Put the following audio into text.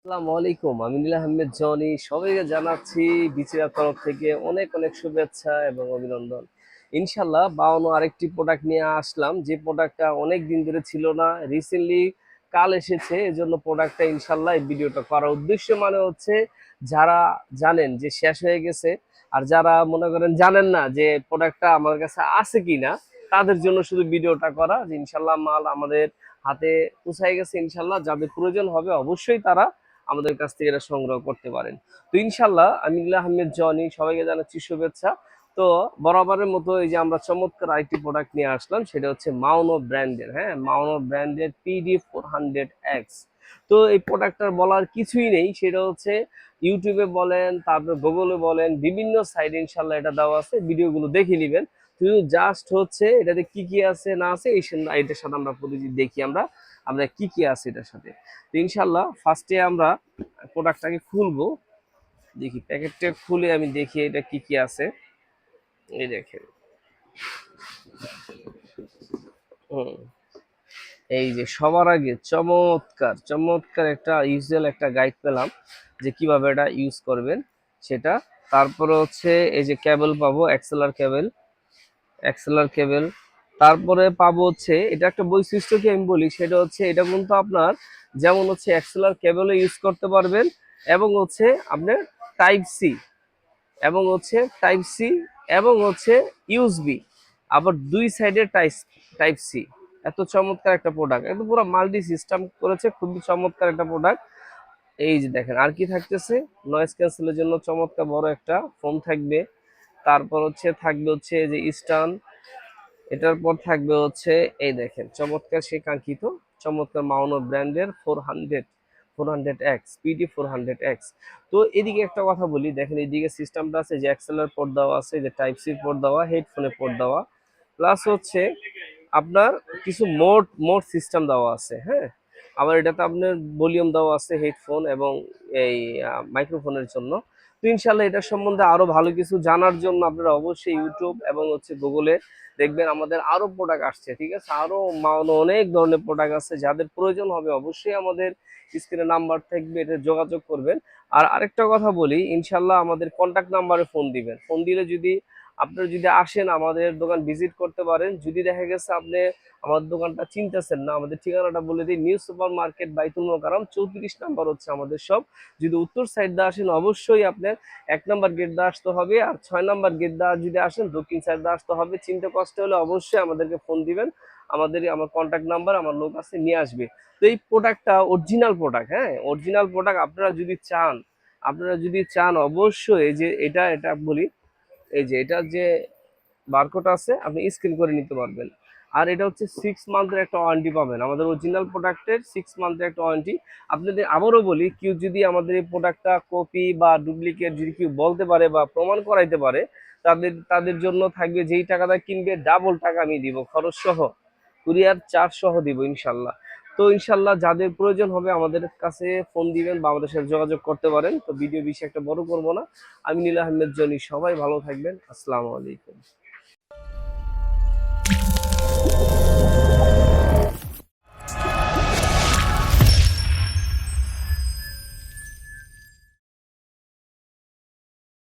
আসসালামু আলাইকুম। আমি নীলা আহমেদ জনি। সবাইকে জানাচ্ছি বিচিরার তরফ থেকে অনেক অনেক শুভেচ্ছা এবং অভিনন্দন। ইনশাল্লাহ 52 আরেকটি প্রোডাক্ট নিয়ে আসলাম, যে প্রোডাক্টটা অনেক দিন ধরে ছিল না, রিসেন্টলি কাল এসেছে। এজন্য প্রোডাক্টটা ইনশাল্লাহ এই ভিডিওটা করার উদ্দেশ্য মানে হচ্ছে, যারা জানেন যে শেষ হয়ে গেছে, আর যারা মনে করেন জানেন না যে প্রোডাক্টটা আমার কাছে আছে কিনা, তাদের জন্য শুধু ভিডিওটা করা। যে ইনশাল্লাহ মাল আমাদের হাতে পৌঁছায় গেছে। ইনশাল্লাহ যাদের প্রয়োজন হবে অবশ্যই তারা আমাদের কাছ থেকে এটা সংগ্রহ করতে পারেন। তো ইনশাল্লাহ আমি নীলা আহমেদ জনি, সবাইকে জানাচ্ছি শুভেচ্ছা। তো বরাবরের মতো এই যে আমরা চমৎকার আইটি প্রোডাক্ট নিয়ে আসলাম, সেটা হচ্ছে মাউনো ব্র্যান্ডের, হ্যাঁ, মাউনো ব্র্যান্ডের PD400X। তো এই প্রোডাক্টটার বলার কিছুই নেই, সেটা হচ্ছে ইউটিউবে বলেন, তারপর গুগলে বলেন, বিভিন্ন সাইডে ইনশাল্লাহ এটা দেওয়া আছে, ভিডিওগুলো দেখে নেবেন। শুধু জাস্ট হচ্ছে এটাতে কি কি আছে না আছে এটার সাথে আমরা প্রতিদিন দেখি আমরা আমরা কি কি আছে এটার সাথে। তো ইনশাল্লাহ ফার্স্টে আমরা প্রোডাক্টটাকে খুলবো, দেখি প্যাকেটটা খুলে আমি দেখি এটা কি কি আছে। এই দেখেন, হুম, এই যে সবার আগে চমৎকার চমৎকার একটা ইউজুয়াল একটা গাইড পেলাম যে কিভাবে এটা ইউজ করবেন সেটা। তারপরে হচ্ছে এই যে কেবল পাবো, এক্সেলার কেবল। তারপরে পাবো হচ্ছে, এটা একটা বৈশিষ্ট্য কি আমি বলি, সেটা হচ্ছে এটা কিন্তু আপনার যেমন হচ্ছে এক্সেলার কেবলে ইউজ করতে পারবেন, এবং হচ্ছে আপনার টাইপ সি, টাইপ সি, এবং হচ্ছে ইউএসবি, আবার দুই সাইডে টাইপ সি। এত চমৎকার একটা প্রোডাক্ট, একদম পুরো মাল্টি সিস্টেম করেছে, খুবই চমৎকার একটা প্রোডাক্ট। এই যে দেখেন আর কি থাকতেছে, নয়েজ ক্যান্সেলের জন্য চমৎকার বড় একটা ফোন থাকবে। তারপর হচ্ছে থাকবে হচ্ছে এই যে স্টান। এটার পর থাকবে হচ্ছে এই দেখেন চমৎকার সেই কাঙ্ক্ষিত চমৎকার মাউনো ব্র্যান্ডের 400 400X, PD400X। তো এদিকে একটা কথা বলি, দেখেন এদিকে সিস্টেমটা আছে, যে এক্সেলার পোর্ট দেওয়া আছে, যে টাইপ সি পোর্ট দেওয়া, হেডফোনে পোর্ট দেওয়া, প্লাস হচ্ছে আপনার কিছু মোড মোড সিস্টেম দেওয়া আছে, হ্যাঁ। আবার এটাতে আপনার ভলিউম দেওয়া আছে হেডফোন এবং এই মাইক্রোফোনের জন্য। তো ইনশাল্লাহ এটার সম্বন্ধে আরো ভালো কিছু জানার জন্য আপনারা অবশ্যই ইউটিউব এবং হচ্ছে গুগলে দেখবেন, আমাদের আরো প্রোডাক্ট আসছে, ঠিক আছে, আরো অনেক ধরনের প্রোডাক্ট আছে। যাদের প্রয়োজন হবে অবশ্যই আমাদের স্ক্রিনে নাম্বার থাকবে, এটা যোগাযোগ করবেন। আর আরেকটা কথা বলি, ইনশাল্লাহ আমাদের কন্ট্যাক্ট নাম্বারে ফোন দিবেন। ফোন দিলে যদি আপনারা যদি আসেন আমাদের দোকান ভিজিট করতে পারেন। যদি দেখা গেছে আপনি আমাদের দোকানটা চিনতেছেন না, আমাদের ঠিকানাটা বলে দিই, নিউ সুপার মার্কেট বাইতুল মোকাররম 34 নাম্বার হচ্ছে আমাদের সব। যদি উত্তর সাইড দিয়ে আসেন অবশ্যই আপনার 1 নাম্বার গেট দিয়ে আসতে হবে, আর 6 নাম্বার গেট দিয়ে যদি আসেন দক্ষিণ সাইড দিয়ে আসতে হবে। চিনতে কষ্ট হলে অবশ্যই আমাদেরকে ফোন দিবেন, আমার কন্ট্যাক্ট নাম্বার, আমার লোক আছে, নিয়ে আসবে। তো এই প্রোডাক্টটা অরিজিনাল প্রোডাক্ট, হ্যাঁ, অরিজিনাল প্রোডাক্ট। আপনারা যদি চান অবশ্যই এই যে এটা এটা বলি, এই যে এটা যে বারকোড আছে আপনি স্ক্যান করে নিতে পারবেন। আর এটা হচ্ছে 6 মান্থের একটা ওয়ারেন্টি পাবেন, আমাদের অরিজিনাল প্রোডাক্টের 6 মান্থের একটা ওয়ারেন্টি। আপনাদের আবারও বলি, কেউ যদি আমাদের এই প্রোডাক্টটা কপি বা ডুপ্লিকেট যদি কেউ বলতে পারে বা প্রমাণ করাইতে পারে, তাদের জন্য থাকবে, যেই টাকাটা কিনবে ডাবল টাকা আমি দিব, খরচ সহ, কুরিয়ার চার্জ সহ দিব ইনশাল্লাহ। তো ইনশাল্লাহ যাদের প্রয়োজন হবে আমাদের কাছে ফোন দিবেন বা আমাদের সাথে যোগাযোগ করতে পারেন। তো ভিডিও বেশি একটা বড় করব না। আমি নীলা আহমেদ জনি, সবাই ভালো থাকবেন। আসসালামু আলাইকুম।